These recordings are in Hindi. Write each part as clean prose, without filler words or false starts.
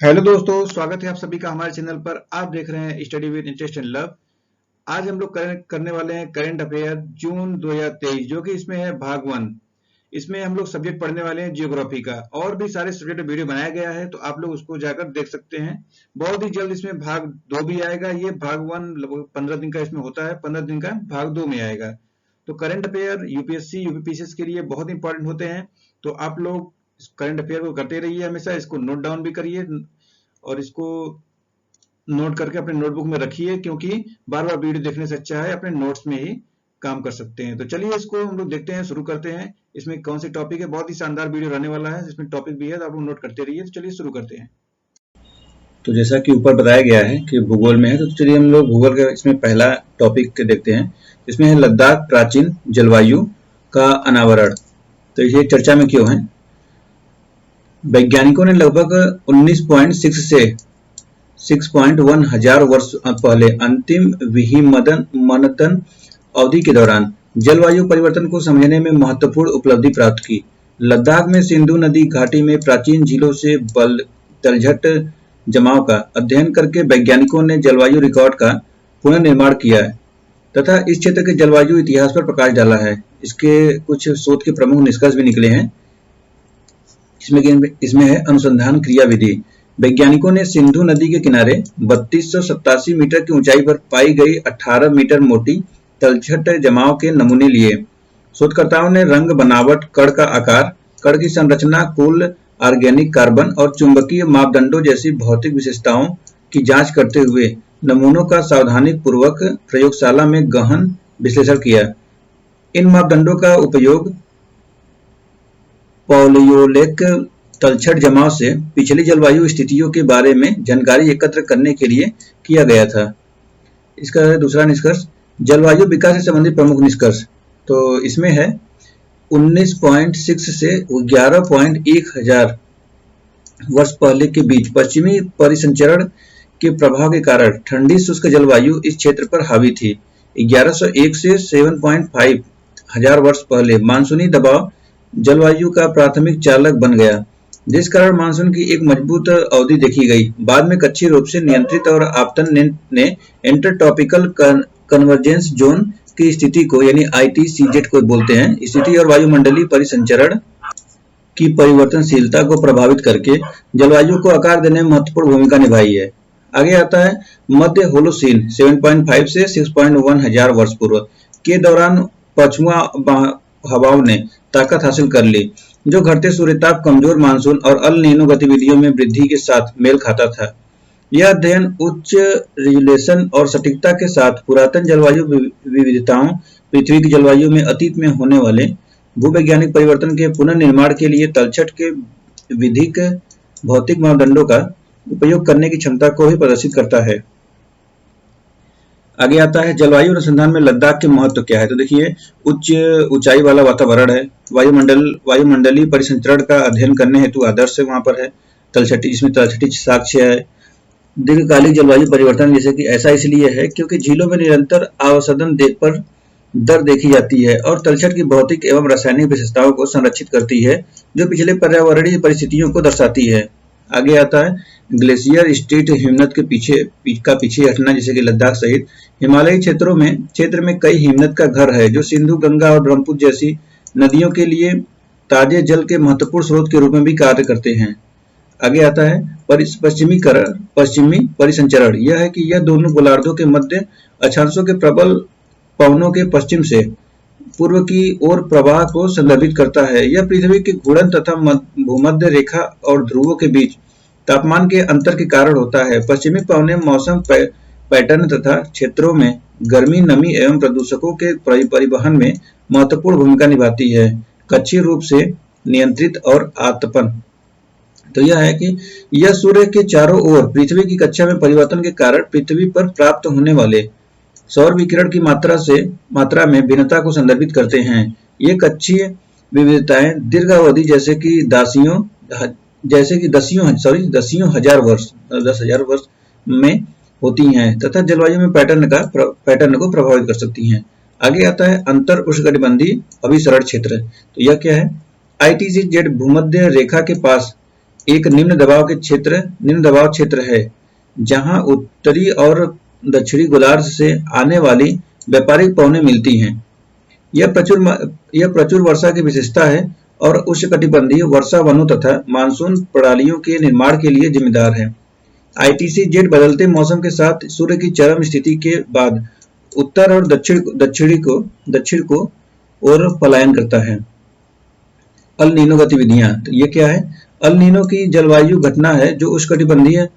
हेलो दोस्तों, स्वागत है आप सभी का हमारे चैनल पर। आप देख रहे हैं study with interest and love. आज हम लोग करने वाले हैं करंट अफेयर जून 2023, जो कि इसमें है भाग 1। इसमें हम लोग सब्जेक्ट पढ़ने वाले हैं जियोग्राफी का। और भी सारे सब्जेक्ट वीडियो बनाया गया है, तो आप लोग उसको जाकर देख सकते हैं। बहुत ही जल्द इसमें भाग 2 भी आएगा। ये भाग 1 लगभग 15 दिन का इसमें होता है, 15 दिन का भाग 2 में आएगा। तो करंट अफेयर यूपीएससी यूपीपीसीएस के लिए बहुत इंपॉर्टेंट होते हैं। तो आप लोग करंट अफेयर को करते रहिए, हमेशा इसको नोट डाउन भी करिए और इसको नोट करके अपने नोटबुक में रखिए, क्योंकि बार बार वीडियो देखने से अच्छा है अपने नोट्स में ही काम कर सकते हैं। तो चलिए इसको हम लोग देखते हैं, शुरू करते हैं। इसमें कौन से टॉपिक है, बहुत ही शानदार वीडियो रहने वाला है, जिसमें टॉपिक भी है, तो आप लोग नोट करते रहिए। तो चलिए शुरू करते हैं। तो जैसा कि ऊपर बताया गया है कि भूगोल में है, तो चलिए हम लोग भूगोल का इसमें पहला टॉपिक देखते हैं। इसमें है लद्दाख प्राचीन जलवायु का अनावरण। तो ये चर्चा में क्यों है? वैज्ञानिकों ने लगभग 19.6 से 6.1 हजार वर्ष पहले अंतिम विहिमतन अवधि के दौरान जलवायु परिवर्तन को समझने में महत्वपूर्ण उपलब्धि प्राप्त की। लद्दाख में सिंधु नदी घाटी में प्राचीन झीलों से तलछट जमाव का अध्ययन करके वैज्ञानिकों ने जलवायु रिकॉर्ड का पुनर्निर्माण किया है तथा इस क्षेत्र के जलवायु इतिहास पर प्रकाश डाला है। इसके कुछ शोध के प्रमुख निष्कर्ष भी निकले हैं। इसमें है अनुसंधान क्रियाविधि। वैज्ञानिकों ने सिंधु नदी के किनारे 3287 मीटर की ऊंचाई पर पाई गई 18 मीटर मोटी तलछट जमाव के नमूने लिए। शोधकर्ताओं ने रंग, बनावट, कण का आकार, कण की संरचना, कुल ऑर्गेनिक कार्बन और चुंबकीय मापदंडों जैसी भौतिक विशेषताओं की जांच करते हुए नमूनों का सावधानीपूर्वक प्रयोगशाला में गहन विश्लेषण किया। इन मापदंडों का उपयोग पौलियोलिक तलछट जमाव से पिछली जलवायु स्थितियों के बारे में जानकारी एकत्र करने के लिए किया गया था। इसका दूसरा निष्कर्ष, जलवायु विकास से संबंधित प्रमुख निष्कर्ष। तो इसमें है 19.6 से 11.1 हजार वर्ष पहले के बीच पश्चिमी परिसंचरण के प्रभाव के कारण ठंडी शुष्क जलवायु इस क्षेत्र पर हावी थी। 1101 से 7.5 हजार वर्ष पहले मानसूनी दबाव जलवायु का प्राथमिक चालक बन गया, जिस कारण मानसून की एक मजबूत अवधि देखी गई। बाद में कच्छी रूप से नियंत्रित और आपतन ने इंटरट्रॉपिकल कन्वर्जेंस जोन की स्थिति को यानी ITCZ को बोलते हैं, स्थिति और वायुमंडलीय परिसंचरण की परिवर्तनशीलता को प्रभावित करके जलवायु को आकार देने में महत्वपूर्ण भूमिका निभाई है। आगे आता है मध्य होलोसीन 7.5 से 6.1 हजार वर्ष पूर्व के दौरान पछुआ हवाओं ने ताकत हासिल कर ली, जो घटते सूर्यताप, कमजोर मानसून और अल नीनो गतिविधियों में वृद्धि के साथ मेल खाता था। यह अध्ययन उच्च रिजोल्यूशन और सटीकता के साथ पुरातन जलवायु विविधताओं, पृथ्वी की जलवायु में अतीत में होने वाले भूवैज्ञानिक परिवर्तन के पुनर्निर्माण के लिए तलछट के विधिक भौतिक मापदंडों का उपयोग करने की क्षमता को भी प्रदर्शित करता है। आगे आता है जलवायु अनुसंधान में लद्दाख के महत्व क्या है। तो देखिए, उच्च ऊंचाई वाला वातावरण है, वायुमंडलीय परिसंचरण का अध्ययन करने हेतु आदर्श से वहां पर है। तलछटी, इसमें तलछटी साक्ष्य है। दीर्घकालिक जलवायु परिवर्तन जैसे कि ऐसा इसलिए है क्योंकि झीलों में निरंतर अवसदन पर दर देखी जाती है और तलछट की भौतिक एवं रासायनिक विशेषताओं को संरक्षित करती है, जो पिछले पर्यावरणीय परिस्थितियों को दर्शाती है। आगे आता है ग्लेशियर स्टेट हिमनद के पीछे हटना, जैसे कि लद्दाख सहित हिमालयी क्षेत्र में कई हिमनद का घर है, जो सिंधु, गंगा और ब्रह्मपुत्र जैसी नदियों के लिए ताजे जल के महत्वपूर्ण स्रोत के रूप में भी कार्य करते हैं। आगे आता है पश्चिमी परिसंचरण। यह है कि यह दोनों गोलार्धों के मध्य अक्षांशों के प्रबल पवनों के पश्चिम से पूर्व की ओर प्रवाह को संदर्भित करता है। यह पृथ्वी के घूर्णन तथा भूमध्य रेखा और ध्रुवों के बीच तापमान के अंतर के कारण होता है। पश्चिमी पवनें मौसम पैटर्न तथा क्षेत्रों में गर्मी, नमी एवं प्रदूषकों के परिवहन में महत्वपूर्ण भूमिका निभाती है, कच्छी रूप से नियंत्रित और आतपन। तो यह है कि यह सूर्य के चारों ओर पृथ्वी की कक्षा में परिवर्तन के कारण पृथ्वी पर प्राप्त होने वाले सौर विकिरण की मात्रा में भिन्नता को संदर्भित करते हैं। ये कक्षीय विविधताएं दीर्घावधि जैसे कि 10,000 हजार वर्ष में होती हैं तथा जलवायु में पैटर्न को प्रभावित कर सकती हैं। आगे आता है अंतर उष्णकटिबंधीय अभिसरण क्षेत्र। तो यह क्या है? ITCZ भूमध्य रेखा के पास एक निम्न दबाव क्षेत्र है जहां उत्तरी और दक्षिणी गोलार्ध से आने वाली व्यापारिक पवनें मिलती हैं। यह प्रचुर वर्षा की विशेषता है और उष्णकटिबंधीय वर्षा वनों तथा मानसून प्रणालियों के निर्माण के लिए जिम्मेदार है। ITC-Z बदलते मौसम के साथ सूर्य की चरम स्थिति के बाद उत्तर और दक्षिण को और पलायन करता है। अल नीनो गतिविधियां, तो ये क्या है? अल नीनो की जलवायु घटना है जो उष्णकटिबंधीय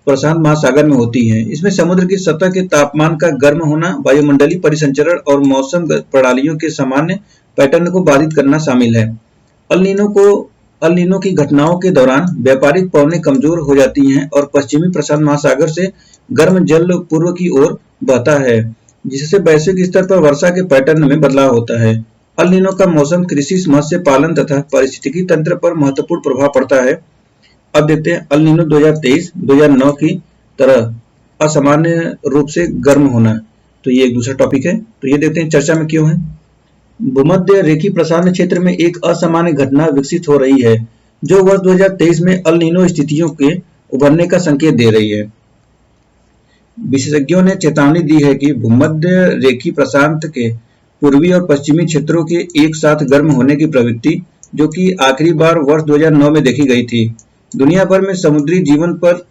प्रशांत महासागर में होती है। इसमें समुद्र की सतह के तापमान का गर्म होना, वायुमंडलीय परिसंचरण और मौसम प्रणालियों के सामान्य पैटर्न को बाधित करना शामिल है। अल नीनो की घटनाओं के दौरान व्यापारिक पवनें कमजोर हो जाती हैं और पश्चिमी प्रशांत महासागर से गर्म जल पूर्व की ओर बहता है, जिससे वैश्विक स्तर पर वर्षा के पैटर्न में बदलाव होता है। अल नीनो का मौसम कृषि, मत्स्य पालन तथा पारिस्थितिकी तंत्र पर महत्वपूर्ण प्रभाव पड़ता है। अब देखते हैं अल नीनो 2023-2009 की तरह असामान्य रूप से गर्म होना, तो ये एक दूसरा टॉपिक है। तो ये देखते हैं चर्चा में क्यों है। भूमध्य रेखीय प्रशांत क्षेत्र में एक असामान्य घटना विकसित हो रही है जो वर्ष 2023 में अल नीनो स्थितियों के उभरने का संकेत दे रही है। विशेषज्ञों ने चेतावनी दी है कि भूमध्य रेखीय प्रशांत के पूर्वी और पश्चिमी क्षेत्रों के एक साथ गर्म होने की प्रवृत्ति, जो कि आखिरी बार वर्ष 2009 में देखी गई थी, दुनिया भर में समुद्री जीवन पर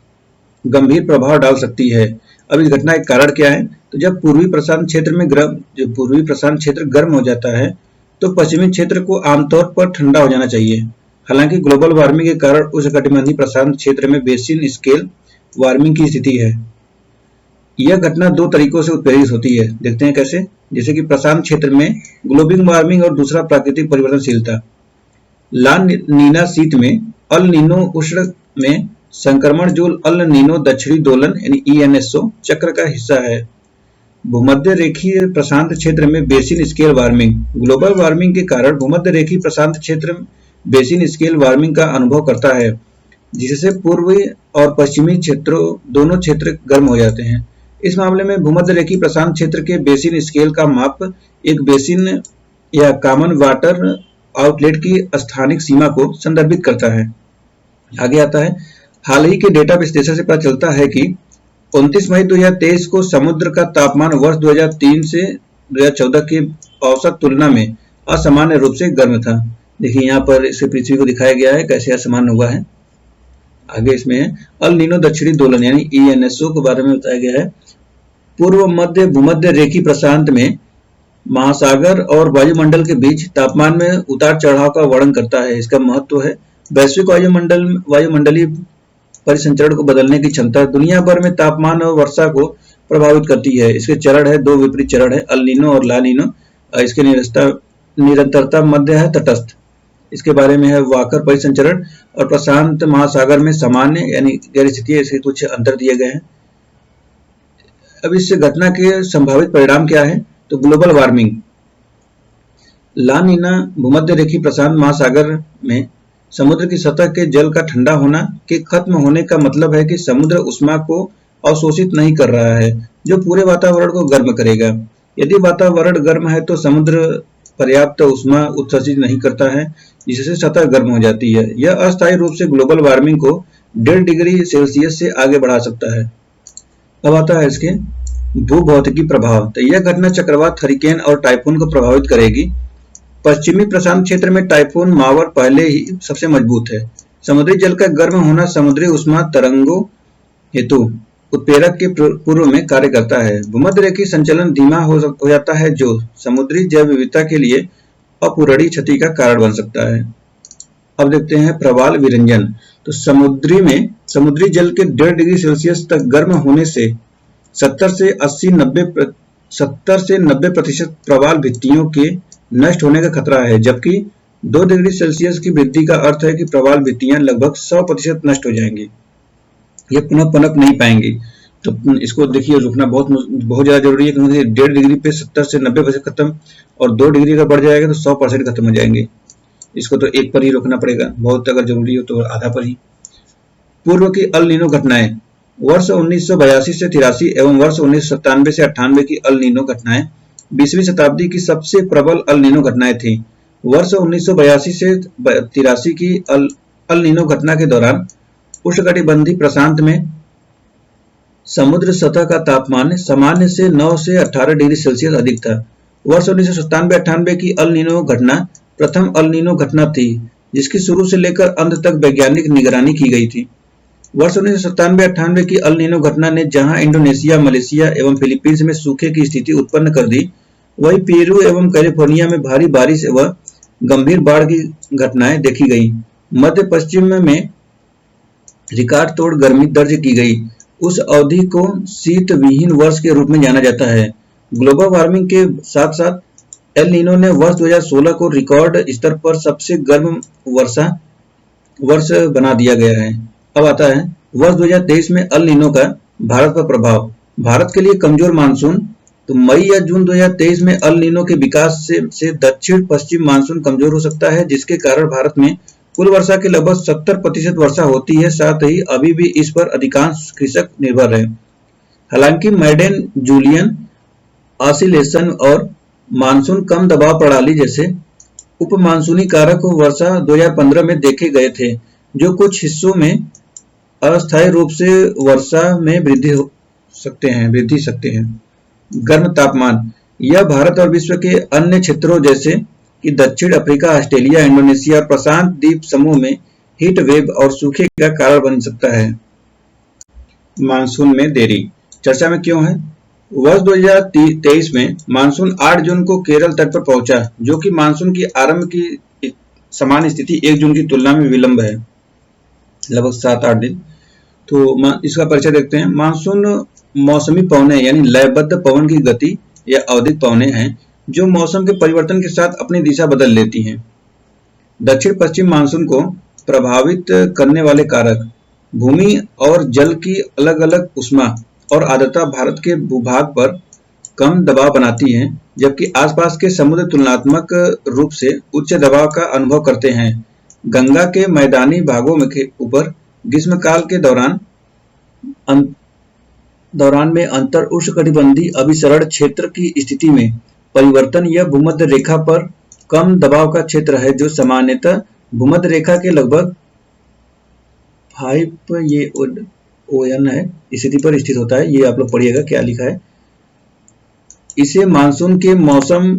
गंभीर प्रभाव डाल सकती है। अब इस घटना के कारण क्या है? तो जब पूर्वी प्रशांत क्षेत्र गर्म हो जाता है तो पश्चिमी क्षेत्र को आमतौर पर ठंडा हो जाना चाहिए। हालांकि ग्लोबल वार्मिंग के कारण उष्णकटिबंधीय प्रशांत क्षेत्र में बेसिन स्केल वार्मिंग की स्थिति है। यह घटना दो तरीकों से उत्प्रेरित होती है, देखते हैं कैसे। जैसे कि प्रशांत क्षेत्र में ग्लोबल वार्मिंग और दूसरा प्राकृतिक परिवर्तनशीलता। ला नीना शीत में अल नीनो उष्ण में संक्रमण जो अल नीनो दक्षिणी दोलन यानी ENSO चक्र का हिस्सा है। भूमध्य रेखीय प्रशांत क्षेत्र में basin scale warming. Global warming के कारण भूमध्य रेखीय प्रशांत क्षेत्र बेसिन स्केल वार्मिंग का अनुभव करता है, जिससे पूर्वी और पश्चिमी क्षेत्रों दोनों क्षेत्र गर्म हो जाते हैं। इस मामले में भूमध्य रेखीय प्रशांत क्षेत्र के बेसिन स्केल का माप एक बेसिन या कॉमन वाटर आउटलेट की स्थानिक सीमा को संदर्भित करता है। आगे आता है, हाल ही के डेटा विश्लेषण से पता चलता है कि 29 मई 2023 को समुद्र का तापमान वर्ष 2003 से 2014 की औसत तुलना में असामान्य रूप से गर्म था। देखिए यहाँ पर इसे पृथ्वी को दिखाया गया है कैसे असामान्य हुआ है। आगे इसमें अल नीनो दक्षिणी दोलन यानी ENSO के बारे में बताया गया है। पूर्व मध्य भूमध्य रेखीय प्रशांत में महासागर और वायुमंडल के बीच तापमान में उतार चढ़ाव का वर्णन करता है। इसका महत्व है वैश्विक वायुमंडलीय परिसंचरण को बदलने की क्षमता दुनिया भर में तापमान और वर्षा को प्रभावित करती है। इसके चरण है, दो विपरीत चरण है, अल नीनो और ला नीनो। इसके निरंतरता मध्य है, तटस्थ। इसके बारे में है वाकर परिसंचरण और प्रशांत महासागर में सामान्य यानी गैर स्थितीय, इसके कुछ अंतर दिए गए हैं। अब इस घटना के संभावित परिणाम क्या है? तो ग्लोबल वार्मिंग। ला नीना भूमध्य रेखीय प्रशांत महासागर में समुद्र की सतह के जल का ठंडा होना के खत्म होने का मतलब है कि समुद्र उष्मा को अवशोषित नहीं कर रहा है, जो पूरे वातावरण को गर्म करेगा। यदि वातावरण गर्म है तो समुद्र पर्याप्त उष्मा उत्सर्जित नहीं करता है, जिससे सतह गर्म हो जाती है। यह अस्थायी रूप से ग्लोबल वार्मिंग को 1.5 डिग्री सेल्सियस से आगे बढ़ा सकता है। अब आता है इसके भूभौतिकी प्रभाव। तो यह घटना चक्रवात, हरिकेन और टाइफून को प्रभावित करेगी। पश्चिमी प्रशांत क्षेत्र में टाइफून मावर पहले ही सबसे मजबूत है। समुद्री जल का गर्म होना समुद्री उष्मा तरंगों हेतु उत्प्रेरक के पूर्व में कार्य करता है। भूमध्य रेखीय संचलन धीमा हो जाता है, जो समुद्री जैव विविधता के लिए अपूरणीय क्षति का कारण बन सकता है। अब देखते हैं प्रवाल विरंजन। तो समुद्री जल के 1.5 डिग्री सेल्सियस तक गर्म होने से 70 से 90% प्रवाल भित्तियों के नष्ट होने का खतरा है, जबकि 2 डिग्री सेल्सियस की वृद्धि का अर्थ है कि प्रवाल भित्तियां लगभग 100% नष्ट हो जाएंगी, ये पुनः पनप नहीं पाएंगी। तो इसको देखिए रुकना बहुत ज्यादा जरूरी है, क्योंकि 1.5 डिग्री पे 70 से 90% खत्म और 2 डिग्री अगर बढ़ जाएगा तो 100% खत्म हो जाएंगे। इसको तो 1 पर ही रोकना पड़ेगा, बहुत अगर जरूरी हो तो आधा पर ही। पूर्व की अल नीनो घटनाएं। वर्ष 1982 से 83 एवं वर्ष 1997 से 98 की अल नीनो घटनाएं 20वीं शताब्दी की सबसे प्रबल अल नीनो घटनाएं थी। वर्ष 1982 से 83 की अल नीनो घटना के दौरान उष्णकटिबंधीय प्रशांत में समुद्र सतह का तापमान सामान्य से 9 से 18 डिग्री सेल्सियस अधिक था। वर्ष 1997-98 की अल नीनो घटना प्रथम अल नीनो घटना थी, जिसकी शुरू से लेकर अंत तक वैज्ञानिक निगरानी की गई थी। वर्ष 1997-98 की अल नीनो घटना ने जहां इंडोनेशिया, मलेशिया एवं फिलीपींस में सूखे की स्थिति उत्पन्न कर दी, वहीं पेरू एवं कैलिफोर्निया में भारी बारिश व गंभीर बाढ़ की घटनाएं देखी गई। मध्य पश्चिम में रिकॉर्ड तोड़ गर्मी दर्ज की गई। उस अवधि को शीत विहीन वर्ष के रूप में जाना जाता है। ग्लोबल वार्मिंग के साथ साथ एल नीनो ने वर्ष 2016 को रिकॉर्ड स्तर पर सबसे गर्म वर्ष बना दिया गया है। अब आता है वर्ष 2023 में अल नीनो का भारत पर प्रभाव। भारत के लिए कमजोर मानसून। तो मई या जून 2023 में अल नीनो के विकास से दक्षिण पश्चिम मानसून कमजोर हो सकता है, जिसके कारण भारत में कुल वर्षा के लगभग 70% वर्षा होती है। साथ ही अभी भी इस पर अधिकांश कृषक निर्भर है। हालांकि मैडेन जूलियन ऑसिलेशन और मानसून कम दबाव प्रणाली जैसे उप मानसूनी कारक वर्षा 2015 में देखे गए थे, जो कुछ हिस्सों में अस्थायी रूप से वर्षा में वृद्धि सकते हैं। गर्म तापमान। यह भारत और विश्व के अन्य क्षेत्रों जैसे कि दक्षिण अफ्रीका, ऑस्ट्रेलिया, इंडोनेशिया और प्रशांत द्वीप समूह में हीट वेव और सूखे का कारण बन सकता है। मानसून में देरी चर्चा में क्यों है? वर्ष 2023 में मानसून 8 जून को केरल तट पर पहुंचा, जो कि मानसून की आरंभ की समान स्थिति 1 जून की तुलना में विलंब है, लगभग 7-8 दिन। तो इसका परिचय देखते हैं। मानसून मौसमी पवनें यानी लयबद्ध पवन की गति या आवधिक पवनें हैं, जो मौसम के परिवर्तन के साथ अपनी दिशा बदल लेती हैं। दक्षिण पश्चिम मानसून को प्रभावित करने वाले कारक। भूमि और जल की अलग अलग उष्मा और आर्द्रता भारत के भूभाग पर कम दबाव बनाती है, जबकि आसपास के समुद्र तुलनात्मक रूप से उच्च दबाव का अनुभव करते हैं। गंगा के मैदानी भागों में के ऊपर ग्रीष्मकाल के दौरान में अंतर उष्णकटिबंधीय अभिसरण क्षेत्र की स्थिति में परिवर्तन। यह भूमध्य रेखा पर कम दबाव का क्षेत्र है, जो सामान्यतः भूमध्य रेखा के लगभग 5 ये ON है स्थिति पर स्थित होता है। ये आप लोग पढ़िएगा क्या लिखा है। इसे मानसून के मौसम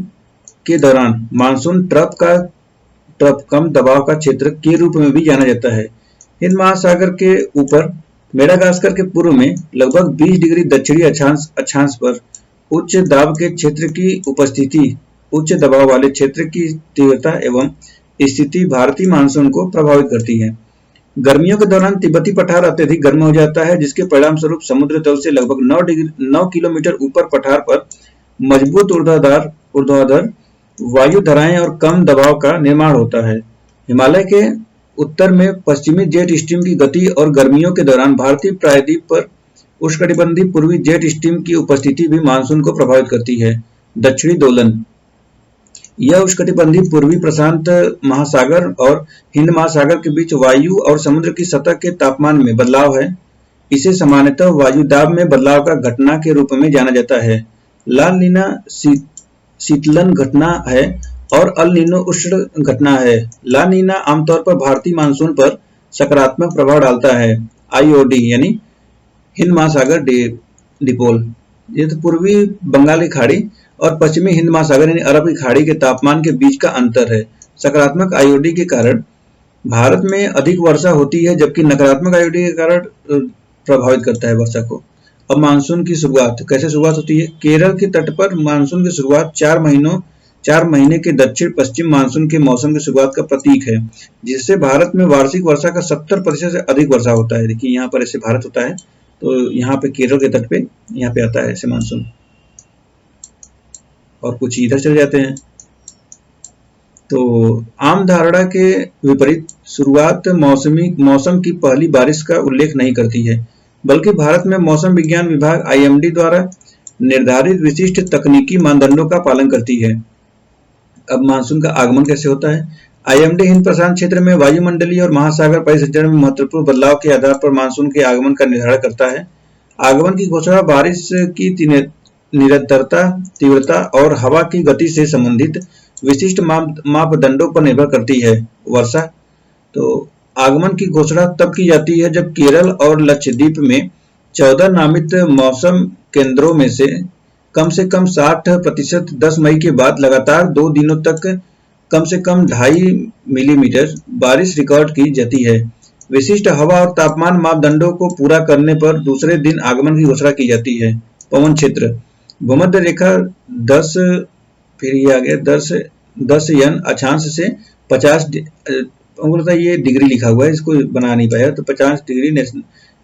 के दौरान मानसून ट्रफ कम दबाव का क्षेत्र के रूप में भी जाना जाता है। हिंद महासागर के ऊपर मेडागास्कर के पूर्व में लगभग 20 डिग्री दक्षिणी अक्षांश पर उच्च दाब के क्षेत्र की उपस्थिति उच्च दबाव वाले क्षेत्र की तीव्रता एवं स्थिति भारतीय मानसून को प्रभावित करती है। गर्मियों के दौरान तिब्बती पठार अत्यधिक गर्म हो जाता है, जिसके परिणाम स्वरूप समुद्र तल से लगभग 9 किलोमीटर ऊपर पठार पर मजबूत ऊर्ध्वाधर वायु धाराएं और कम दबाव का निर्माण होता है। हिमालय के उत्तर में पश्चिमी जेट स्ट्रीम की गति और गर्मियों के दौरान भारतीय प्रायद्वीप पर उष्णकटिबंधीय पूर्वी जेट स्ट्रीम की उपस्थिति भी मानसून को प्रभावित करती है। दक्षिणी दोलन। यह उष्णकटिबंधीय पूर्वी प्रशांत महासागर और हिंद महासागर के बीच वायु और समुद्र की सतह के तापमान में बदलाव है। इसे सामान्यतः वायु दाब में बदलाव का घटना के रूप में जाना जाता है। ला नीना शीतलन घटना है और अल नीनो उष्ण घटना है। ला नीना आमतौर पर भारतीय मानसून पर सकारात्मक प्रभाव डालता है। IOD यानी हिंद महासागर डिपोल, ये तो पूर्वी बंगाल की खाड़ी और पश्चिमी हिंद महासागर यानी अरब की खाड़ी के तापमान के बीच का अंतर है। सकारात्मक IOD के कारण भारत में अधिक वर्षा होती है, जबकि नकारात्मक IOD के कारण प्रभावित करता है वर्षा को। अब मानसून की शुरुआत कैसे होती है? केरल के तट पर मानसून की शुरुआत 4 महीने के दक्षिण पश्चिम मानसून के मौसम की शुरुआत का प्रतीक है, जिससे भारत में वार्षिक वर्षा का 70% से अधिक वर्षा होता है। देखिए यहाँ पर ऐसे भारत होता है, तो यहाँ पे केरल के तट पे यहाँ पे आता है ऐसे मानसून, और कुछ इधर चले जाते हैं। तो आम धारणा के विपरीत शुरुआत मौसम की पहली बारिश का उल्लेख नहीं करती है, बल्कि भारत में मौसम विज्ञान विभाग IMD द्वारा निर्धारित विशिष्ट तकनीकी मानदंडों का पालन करती है। अब मानसून का आगमन कैसे होता है? IMD हिंद प्रशांत क्षेत्र में वायुमंडलीय और महासागर परिसंचरण में महत्वपूर्ण बदलाव के आधार पर मानसून के आगमन का निर्धारण करता है। आगमन की घोषणा बारिश की निरंतरता, तीव्रता और हवा की गति से संबंधित विशिष्ट मापदंडों पर निर्भर करती है। वर्षा, तो आगमन की घोषणा तब की जाती है जब केरल और लक्षद्वीप में 14 नामित मौसम केंद्रों में से कम 60% 10 मई के बाद लगातार 2 दिनों तक कम से कम 2.5 मिलीमीटर बारिश रिकॉर्ड की जाती है। विशिष्ट हवा और तापमान मापदंडों को पूरा करने पर दूसरे दिन आगमन की घोषणा की जाती है। पवन क्षेत्र भूमध्य रेखा 10 फिर ये आ गया 10 यन अक्षांश से 50 ये डिग्री लिखा हुआ है, इसको बना नहीं पाया, तो 50 डिग्री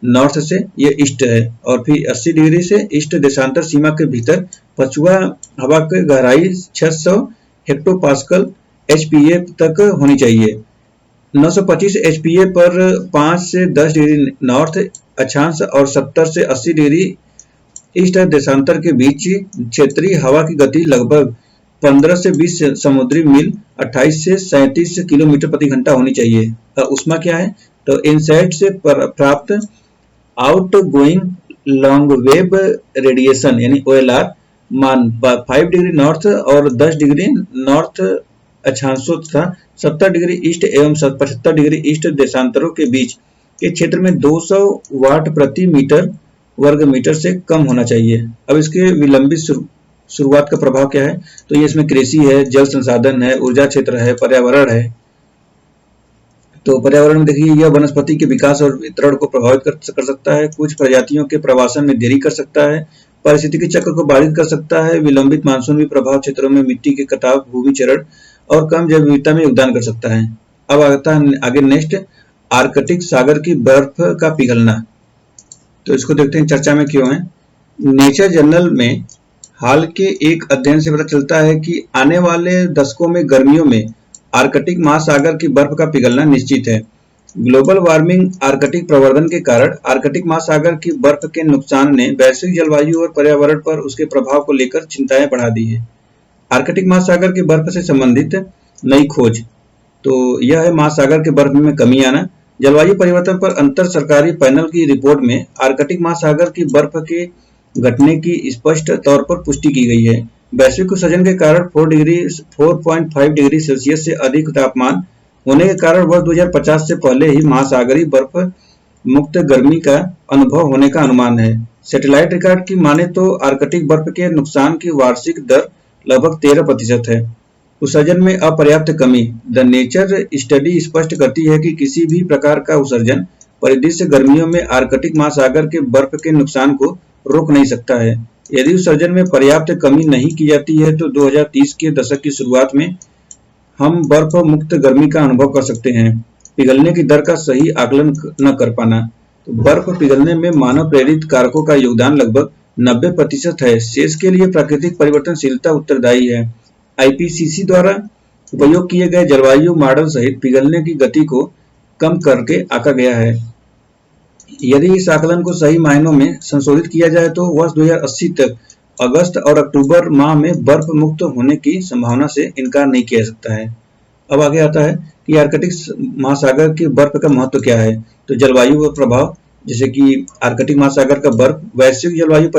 नॉर्थ से ये ईस्ट है और फिर 80 डिग्री से ईस्ट देशांतर सीमा के भीतर पछुआ हवा की गहराई 600 हेक्टोपास्कल एचपीए तक होनी चाहिए। 925 एचपीए पर 5 से 10 डिग्री नॉर्थ अक्षांश और 70 से 80 डिग्री ईस्ट देशांतर के बीच क्षेत्रीय हवा की गति लगभग 15 से 20 समुद्री मील 28 से 37 किलोमीटर प्रति घंटा होनी चाहिए। उष्मा क्या है, तो इनसाइट से प्राप्त out going long wave radiation यानी OLR मान 5 डिग्री नॉर्थ और 10 डिग्री नॉर्थ अक्षांशों तथा 70 डिग्री ईस्ट एवं 75 डिग्री ईस्ट देशांतरों के बीच के क्षेत्र में 200 वाट प्रति मीटर वर्ग मीटर से कम होना चाहिए। अब इसके विलंबित शुरुआत का प्रभाव क्या है, तो ये इसमें कृषि है, जल संसाधन है, ऊर्जा क्षेत्र है, पर्यावरण है। तो पर्यावरण में देखिए यह वनस्पति के विकास और वितरण को प्रभावित कर सकता है, कुछ प्रजातियों के प्रवासन में देरी कर सकता है, पारिस्थितिकी चक्र को बाधित कर सकता है, विलंबित मानसून भी प्रभाव क्षेत्रों में मिट्टी के कटाव, भूमि क्षरण और कम जैव विविधता में योगदान कर सकता है। अब आता है आगे नेक्स्ट, आर्कटिक सागर की बर्फ का पिघलना। तो इसको देखते हैं चर्चा में क्यों है। नेचर जर्नल में हाल के एक अध्ययन से पता चलता है कि आने वाले दशकों में गर्मियों में आर्कटिक महासागर की बर्फ का पिघलना निश्चित है। ग्लोबल वार्मिंग आर्कटिक प्रवर्धन के कारण आर्कटिक महासागर की बर्फ के नुकसान ने वैश्विक जलवायु और पर्यावरण पर उसके प्रभाव को लेकर चिंताएं बढ़ा दी है। आर्कटिक महासागर की बर्फ से संबंधित नई खोज, तो यह है महासागर के बर्फ में कमी आना। जलवायु परिवर्तन पर अंतर सरकारी पैनल की रिपोर्ट में आर्कटिक महासागर की बर्फ के घटने की स्पष्ट तौर पर पुष्टि की गई है। वैश्विक उत्सर्जन के कारण 4.5 डिग्री सेल्सियस से अधिक तापमान होने के कारण वर्ष 2050 से पहले ही महासागरीय बर्फ मुक्त गर्मी का अनुभव होने का अनुमान है। सैटेलाइट रिकॉर्ड की माने तो आर्कटिक बर्फ के नुकसान की वार्षिक दर लगभग 13% है। उत्सर्जन में अपर्याप्त कमी, द नेचर स्टडी स्पष्ट करती है कि किसी भी प्रकार का उत्सर्जन परिदृश्य गर्मियों में आर्कटिक महासागर के बर्फ के नुकसान को रोक नहीं सकता है। यदि उत्सर्जन में पर्याप्त कमी नहीं की जाती है तो 2030 के दशक की शुरुआत में हम बर्फ मुक्त गर्मी का अनुभव कर सकते हैं। पिघलने की दर का सही आकलन न कर पाना, तो बर्फ पिघलने में मानव प्रेरित कारकों का योगदान लगभग 90% है। शेष के लिए प्राकृतिक परिवर्तनशीलता उत्तरदायी है। IPCC द्वारा उपयोग किए गए जलवायु मॉडल सहित पिघलने की गति को कम करके आंका गया है। यदि इस आकलन को सही मायनों में संशोधित किया जाए तो वर्ष 2080 तक अगस्त और अक्टूबर माह में बर्फ मुक्त होने की संभावना से इनकार नहीं किया जा सकता है। अब आगे आता है कि आर्कटिक महासागर की बर्फ का महत्व क्या है। तो जलवायु और प्रभाव, जैसे कि आर्कटिक महासागर का बर्फ वैश्विक जलवायु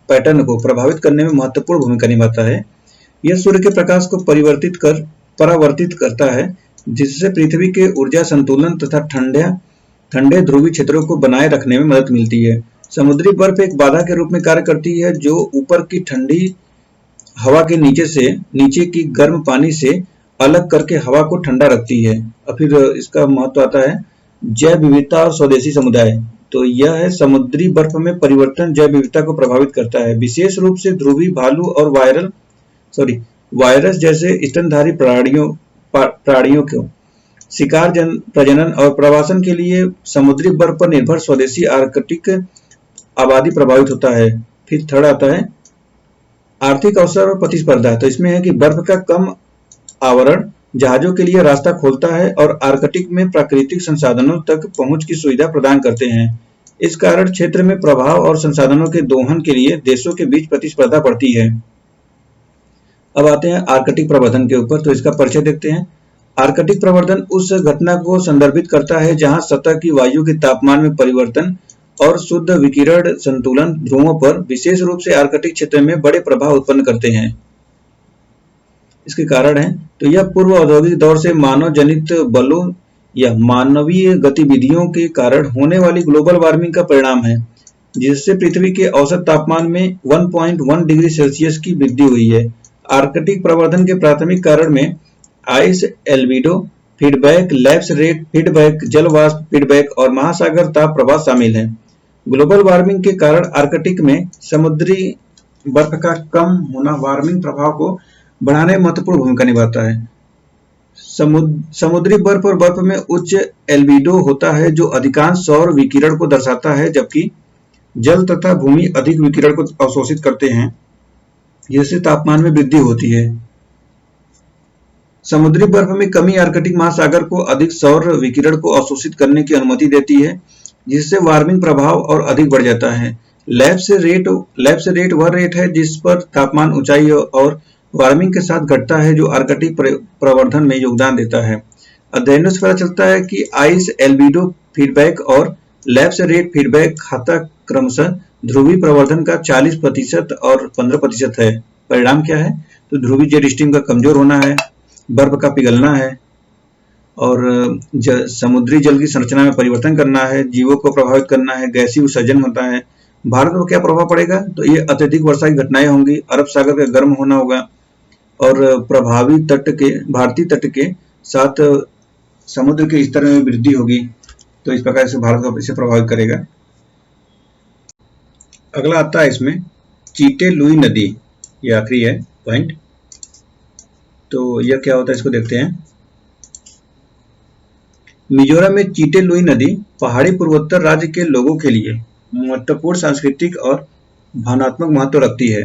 पैटर्न को प्रभावित करने में महत्वपूर्ण भूमिका निभाता है। यह सूर्य के प्रकाश को परावर्तित करता है, जिससे पृथ्वी के ऊर्जा संतुलन तथा ठंडे ध्रुवीय क्षेत्रों को बनाए रखने में मदद मिलती है। समुद्री बर्फ एक बाधा के रूप में कार्य करती है जो ऊपर की ठंडी हवा के नीचे की गर्म पानी से अलग करके हवा को ठंडा रखती है। और फिर इसका महत्व आता है जैव विविधता और स्वदेशी समुदाय। तो यह है समुद्री बर्फ में परिवर्तन जैव विविधता को प्रभावित करता है, विशेष रूप से ध्रुवीय भालू और वायरस जैसे स्तनधारी प्राणियों को शिकार प्रजनन और प्रवासन के लिए समुद्री बर्फ पर निर्भर स्वदेशी आर्कटिक आबादी प्रभावित होता है। फिर थर्ड आता है आर्थिक अवसर और प्रतिस्पर्धा। तो इसमें है कि बर्फ का कम आवरण जहाजों के लिए रास्ता खोलता है और आर्कटिक में प्राकृतिक संसाधनों तक पहुंच की सुविधा प्रदान करते हैं। इस कारण क्षेत्र में प्रभाव और संसाधनों के दोहन के लिए देशों के बीच प्रतिस्पर्धा बढ़ती है। अब आते हैं आर्कटिक प्रवर्धन के ऊपर, तो इसका परिचय देखते हैं। आर्कटिक प्रवर्धन उस घटना को संदर्भित करता है जहां सतह की वायु के तापमान में परिवर्तन और शुद्ध विकिरण संतुलन ध्रुवों पर, विशेष रूप से आर्कटिक क्षेत्र में बड़े प्रभाव उत्पन्न करते हैं। इसके कारण है तो यह पूर्व औद्योगिक दौर से मानव जनित बलों यह मानवीय गतिविधियों के कारण होने वाली ग्लोबल वार्मिंग का परिणाम है, जिससे पृथ्वी के औसत तापमान में 1.1 डिग्री सेल्सियस की वृद्धि हुई है। आर्कटिक प्रवर्धन के प्राथमिक कारण में ice albedo feedback, lapse rate feedback, जल वाष्प फीडबैक और महासागर ताप प्रवाह शामिल हैं। ग्लोबल वार्मिंग के कारण आर्कटिक में समुद्री बर्फ का कम होना वार्मिंग प्रभाव को बढ़ाने में महत्वपूर्ण भूमिका निभाता है। समुद्री बर्फ और बर्फ में उच्च एल्बिडो होता है, जो अधिकांश सौर विकिरण को दर्शाता है, जबकि जल तथा भूमि अधिक विकिरण को अवशोषित करते हैं, जिससे तापमान में वृद्धि होती है। समुद्री बर्फ में कमी आर्कटिक महासागर को अधिक सौर विकिरण को अवशोषित करने की अनुमति देती है, जिससे वार्मिंग प्रभाव और अधिक बढ़ जाता है। लैप्स रेट वह रेट है जिस पर तापमान, ऊंचाई और वार्मिंग के साथ घटता है, जो आर्कटिक प्रवर्धन में योगदान देता है। अध्ययनों से पता चलता है कि आइस एल्बिडो फीडबैक और लैप्स रेट फीडबैक खाता क्रमशः ध्रुवीय प्रवर्धन का 40% और 15% है। परिणाम क्या है? तो ध्रुवीय जेट स्ट्रीम का कमजोर होना है, बर्फ का पिघलना है और समुद्री जल की संरचना में परिवर्तन करना है, जीवों को प्रभावित करना है, गैसीय उत्सर्जन होता है। भारत पर क्या प्रभाव पड़ेगा? तो ये अत्यधिक वर्षा की घटनाएं होंगी, अरब सागर का गर्म होना होगा और भारतीय तट के साथ समुद्र के स्तर में वृद्धि होगी। तो इस प्रकार से भारत को इसे प्रभावित करेगा। अगला आता है इसमें चीटे लुई नदी, ये आखिरी है पॉइंट। तो यह क्या होता है इसको देखते हैं। मिजोरम में चीटे लुई नदी पहाड़ी पूर्वोत्तर राज्य के लोगों के लिए महत्वपूर्ण सांस्कृतिक और भावनात्मक महत्व रखती है।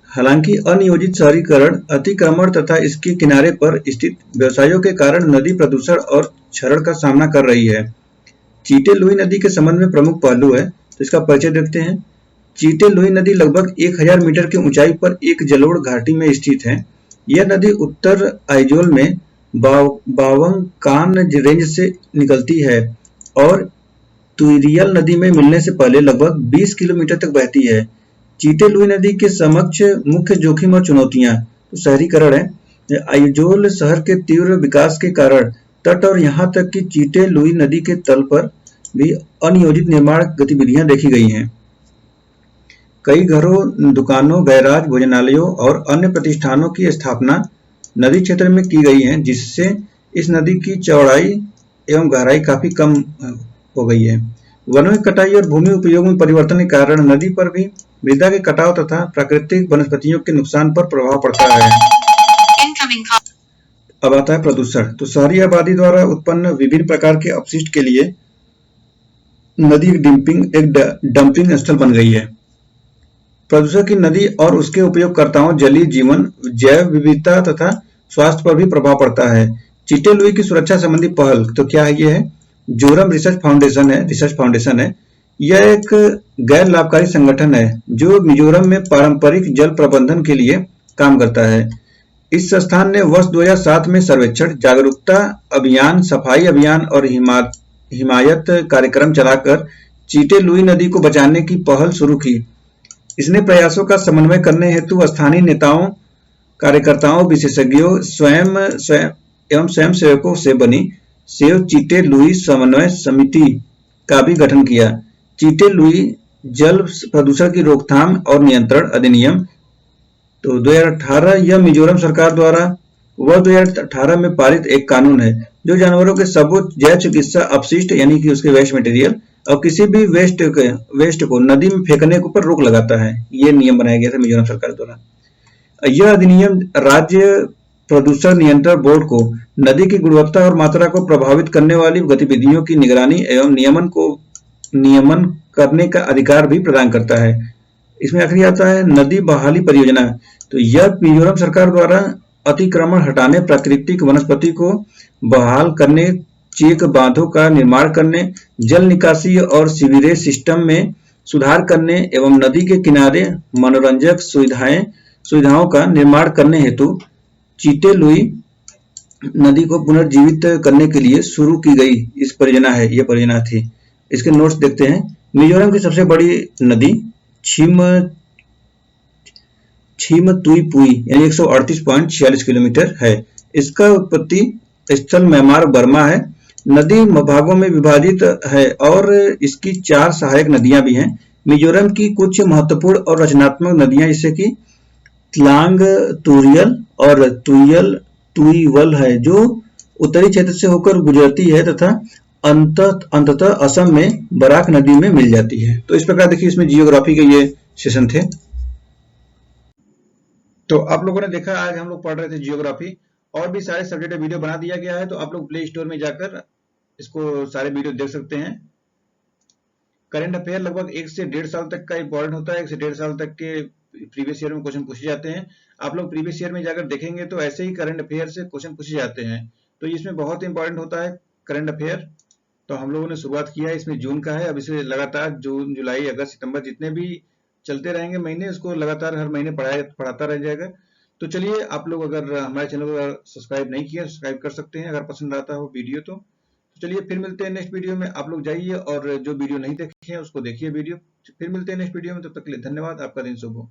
हालांकि अनियोजित शहरीकरण, अतिक्रमण तथा इसके किनारे पर स्थित व्यवसायों के कारण नदी प्रदूषण और क्षरण का सामना कर रही है। चीटे लुई नदी के संबंध में प्रमुख पहलू है, तो इसका परिचय देखते हैं। चीटे लुई नदी लगभग 1000 मीटर की ऊंचाई पर एक जलोढ़ घाटी में स्थित है। यह नदी उत्तर आइजोल में बावंकान रेंज से निकलती है और तुइरियल नदी में मिलने से पहले लगभग 20 किलोमीटर तक बहती है। चीटे लुई नदी के समक्ष मुख्य जोखिम और चुनौतियां तो शहरीकरण है। आइजोल शहर के तीव्र विकास के कारण तट और यहां तक कि चीटे लुई नदी के तल पर भी अनियोजित निर्माण गतिविधियां देखी गई हैं। कई घरों, दुकानों, गैराज, भोजनालयों और अन्य प्रतिष्ठानों की स्थापना नदी क्षेत्र में की गई है, जिससे इस नदी की चौड़ाई एवं गहराई काफी कम हो गई है। वनों की कटाई और भूमि उपयोग में परिवर्तन के कारण नदी पर भी मृदा के कटाव तथा प्राकृतिक वनस्पतियों के नुकसान पर प्रभाव पड़ता है। अब आता है प्रदूषण। तो शहरी आबादी द्वारा उत्पन्न विभिन्न प्रकार के अपशिष्ट के लिए नदी एक डंपिंग स्थल बन गई है। प्रदूषण की नदी और उसके उपयोगकर्ताओं, जलीय जीवन, जैव विविधता तथा स्वास्थ्य पर भी प्रभाव पड़ता है। चीटे लुई की सुरक्षा संबंधी पहल तो क्या है? ये है जोरम रिसर्च फाउंडेशन है। यह एक गैर लाभकारी संगठन है जो मिजोरम में पारंपरिक जल प्रबंधन के लिए काम करता है। इस संस्थान ने वर्ष 2007 में सर्वेक्षण, जागरूकता अभियान, सफाई अभियान और हिमायत कार्यक्रम चलाकर चीटे लुई नदी को बचाने की पहल शुरू की। इसने प्रयासों का समन्वय करने हेतु स्थानीय नेताओं, कार्यकर्ताओं, विशेषज्ञों, स्वयंसेवकों से बनी सेव चीटे लुई समन्वय समिति का भी गठन किया। चीटे लुई जल प्रदूषण की रोकथाम और नियंत्रण अधिनियम तो 2018 यह मिजोरम सरकार द्वारा वर्ष 2018 में पारित एक कानून है जो जानवरों के सबूत, जैव चिकित्सा अपशिष्ट यानी कि उसके वेस्ट मटेरियल और किसी भी वेस्ट को नदी में फेंकने के ऊपर रोक लगाता है। ये नियम बनाया गया था मिजोरम सरकार द्वारा। यह अधिनियम राज्य प्रदूषण नियंत्रण बोर्ड को नदी की गुणवत्ता और मात्रा को प्रभावित करने वाली गतिविधियों की निगरानी एवं नियमन करने का अधिकार भी प्रदान करता है। इसमें आखिरी आता है नदी बहाली परियोजना। तो यह मिजोरम सरकार द्वारा अतिक्रमण हटाने, प्राकृतिक वनस्पति को बहाल करने, चेक बांधों का निर्माण करने, जल निकासी और सीवरेज सिस्टम में सुधार करने एवं नदी के किनारे मनोरंजक सुविधाओं का निर्माण करने हेतु चीटे लुई नदी को पुनर्जीवित करने के लिए शुरू की गई इस परियोजना है। यह परियोजना थी। इसके नोट्स देखते हैं। मिजोरम की सबसे बड़ी नदी छिमतुईपुई यानी 138.46 किलोमीटर है। इसका उत्पत्ति स्थल म्यांमार बर्मा है। नदी भागों में विभाजित है और इसकी 4 सहायक नदियां भी हैं। मिजोरम की कुछ महत्वपूर्ण और रचनात्मक नदियां जैसे कि त्लांग तुरियल और तुईवल है जो उत्तरी क्षेत्र से होकर गुजरती है तथा अंततः असम में बराक नदी में मिल जाती है। तो इस प्रकार देखिए इसमें जियोग्राफी के ये सेशन थे। तो आप लोगों ने देखा आज हम लोग पढ़ रहे थे जियोग्राफी, और भी सारे सब्जेक्ट वीडियो बना दिया गया है, तो आप लोग प्ले स्टोर में जाकर इसको सारे वीडियो देख सकते हैं। करंट अफेयर लगभग 1 से 1.5 साल तक का इंपॉर्टेंट होता है। 1 से 1.5 साल तक के प्रीवियस ईयर में क्वेश्चन पूछे जाते हैं। आप लोग प्रीवियस ईयर में जाकर देखेंगे तो ऐसे ही करंट अफेयर से क्वेश्चन पूछे जाते हैं। तो इसमें बहुत इंपॉर्टेंट होता है करंट अफेयर। तो हम लोगों ने शुरुआत किया है, इसमें जून का है। अब इसे लगातार जून, जुलाई, अगस्त, सितंबर जितने भी चलते रहेंगे महीने, उसको लगातार हर महीने पढ़ाता रह जाएगा। तो चलिए, आप लोग अगर हमारे चैनल को सब्सक्राइब नहीं किया, सब्सक्राइब कर सकते हैं अगर पसंद आता हो वीडियो तो। चलिए फिर मिलते हैं नेक्स्ट वीडियो में। आप लोग जाइए और जो वीडियो नहीं देखे हैं उसको देखिए वीडियो। फिर मिलते हैं नेक्स्ट वीडियो में, तब तक के लिए धन्यवाद। आपका दिन शुभ हो।